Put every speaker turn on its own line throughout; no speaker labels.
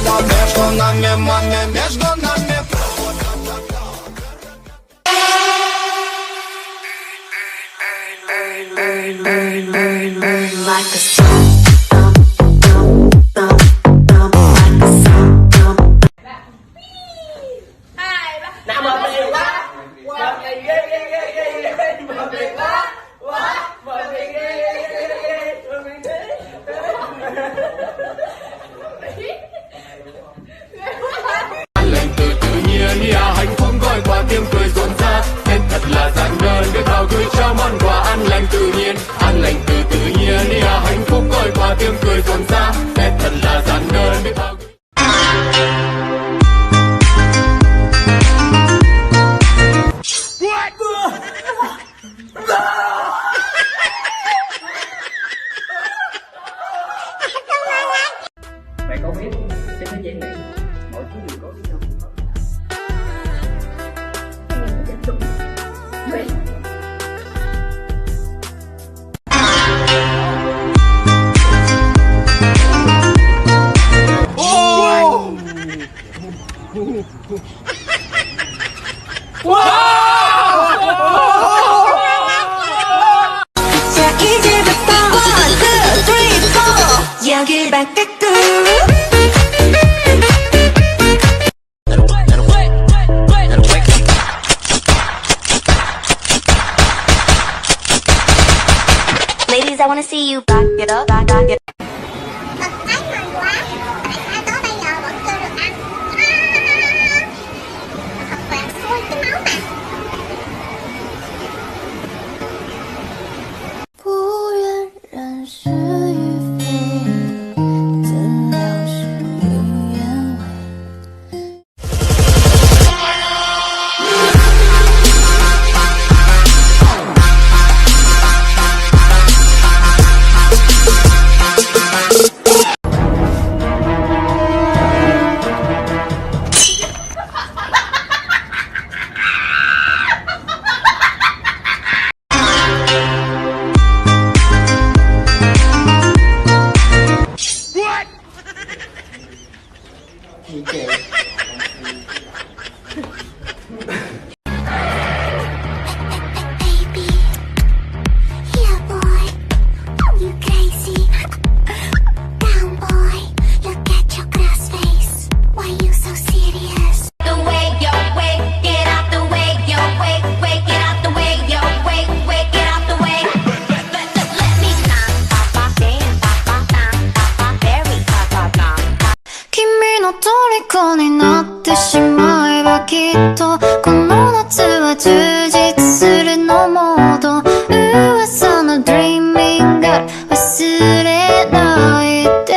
победа между нами, маме, между нами провода.
Like a song.
Nào mở miệng quá, mở miệng ghê ghê ghê ghê ghê, mở miệng quá, mở miệng ghê ghê ghê ghê, mở miệng ghê.
An lành từ tự nhiên, hạnh phúc gọi qua tiếng cười rộn rã. Tết thật là giản đơn, biết bao gửi cho món quà an lành tự nhiên. An lành từ tự nhiên, hạnh phúc gọi qua tiếng cười rộn rã. Tết thật là giản đơn, biết bao
Bạn có biết trên thế gian này mọi thứ đều có lý do của nó.
Em sẽ đúng. Vậy. 자 이제부터 1, 2, 3, 4 여길 바꾸고 Ladies, I wanna see you back it up, back it up.
Thấy ngon quá, tại sao tới bây giờ vẫn chưa được ăn? Thật là xui cái máu mà.
不愿人事与非，怎料事与愿违。
Baby, yeah boy, you crazy. Down boy, look at your glass face. Why you so serious?
The way, yo, wait, get out the way, yo, wait, wait, get out the way, yo, wait, wait, get out the way. Let me come, papa, dance, papa, down, papa, very, papa, down.
君の虜になってしまえばきっとこの夏は充実するのモード噂の Dreaming Girl 忘れないで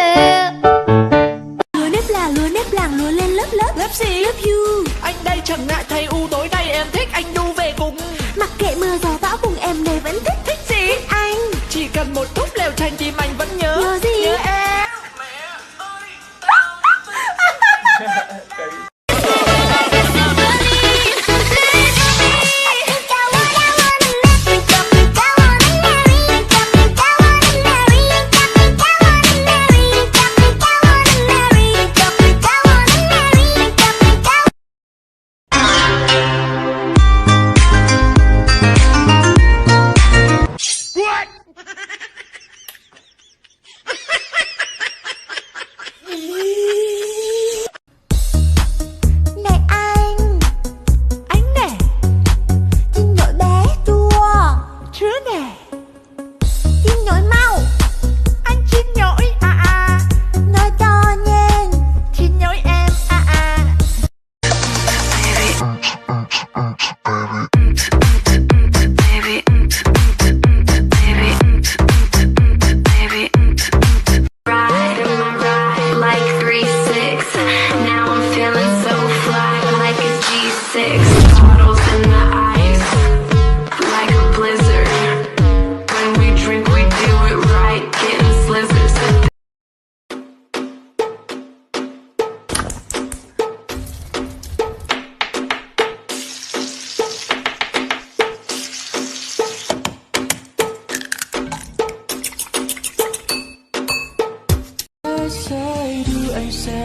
Lúa nếp là lúa nếp làng lúa lên lớp lớp lớp gì lớp you.
Anh đây chẳng ngại thầy u tối nay em thích anh đu về cùng.
Mặc kệ mưa gió bão cùng em này vẫn thích thích gì thích anh.
Chỉ cần một thúc lều tranh tim anh vẫn nhớ.
Nhớ gì?
Nhớ em.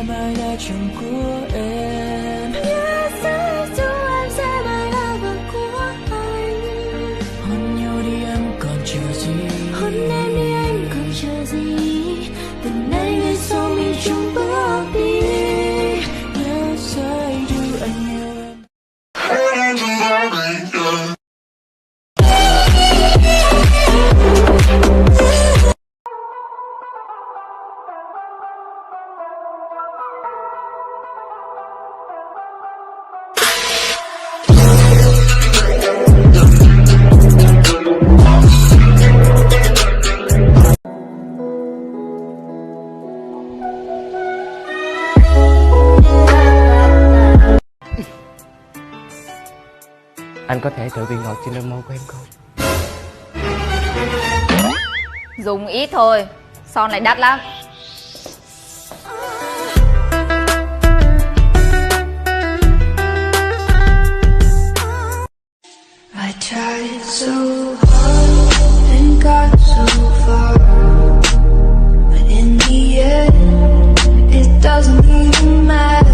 mãi là chồng của em. Nhớ sẽ dù em sẽ mãi là vợ của anh. Hôn nhau đi em còn chờ gì, hôn em đi anh còn chờ gì. Từ nay ngày sau mình chung bước đi. Yes I do, anh yêu em.
Anh có thể thử vị ngọt cinnamon của em không?
Dùng ít thôi, son này đắt lắm.
I tried so hard and got so far, but in the end, it doesn't even matter.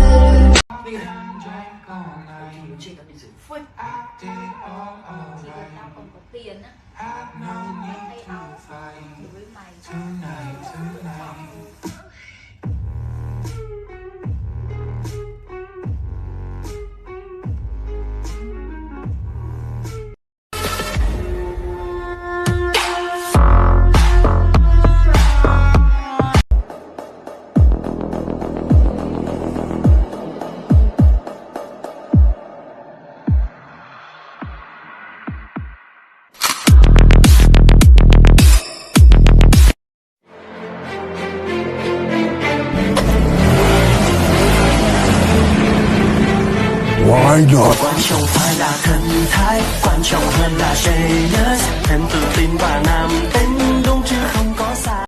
Why not?
Quan trọng phải là thần thái, quan trọng hơn là shameless. Em tự tin và nam tính đúng chứ không có sai.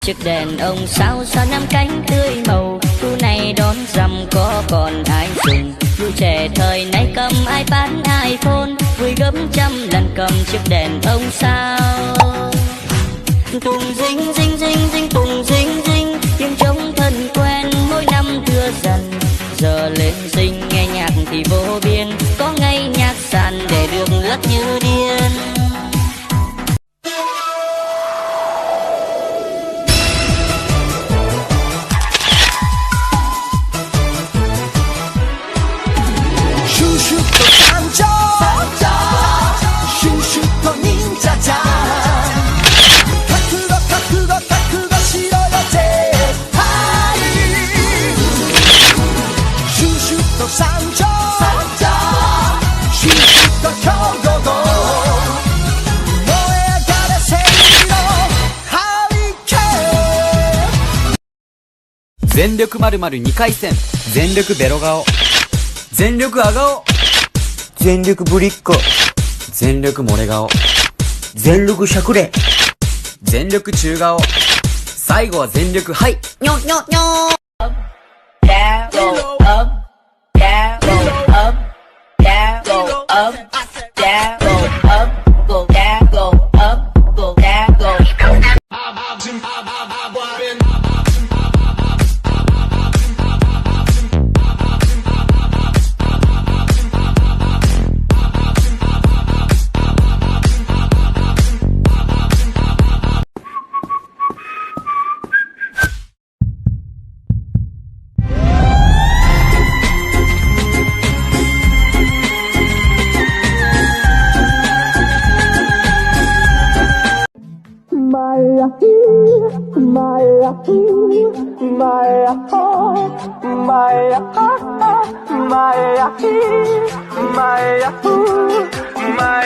Chiếc đèn ông sao sao năm cánh tươi màu, khu này đón rằm có còn ai dùng. Lũ trẻ thời nay cầm iPad, iPhone, vui gấp trăm lần cầm chiếc đèn ông sao. Tùng dinh dinh dinh dinh tùng dinh dinh, tiếng trống thân quen mỗi năm thưa dần. Giờ lên sinh nghe nhạc thì vô biên, có ngay nhạc sàn để đường lất như điên.
全力〇〇2回戦、全力ベロ顔、全力ア顔、全力ぶりっ子、全力漏れ顔、全力しゃくれ、全力中顔、最後は全力はい、にょにょにょー。
Down, go up, down, go up, down, go up, down, go up, go down, go up, go down, go up.
My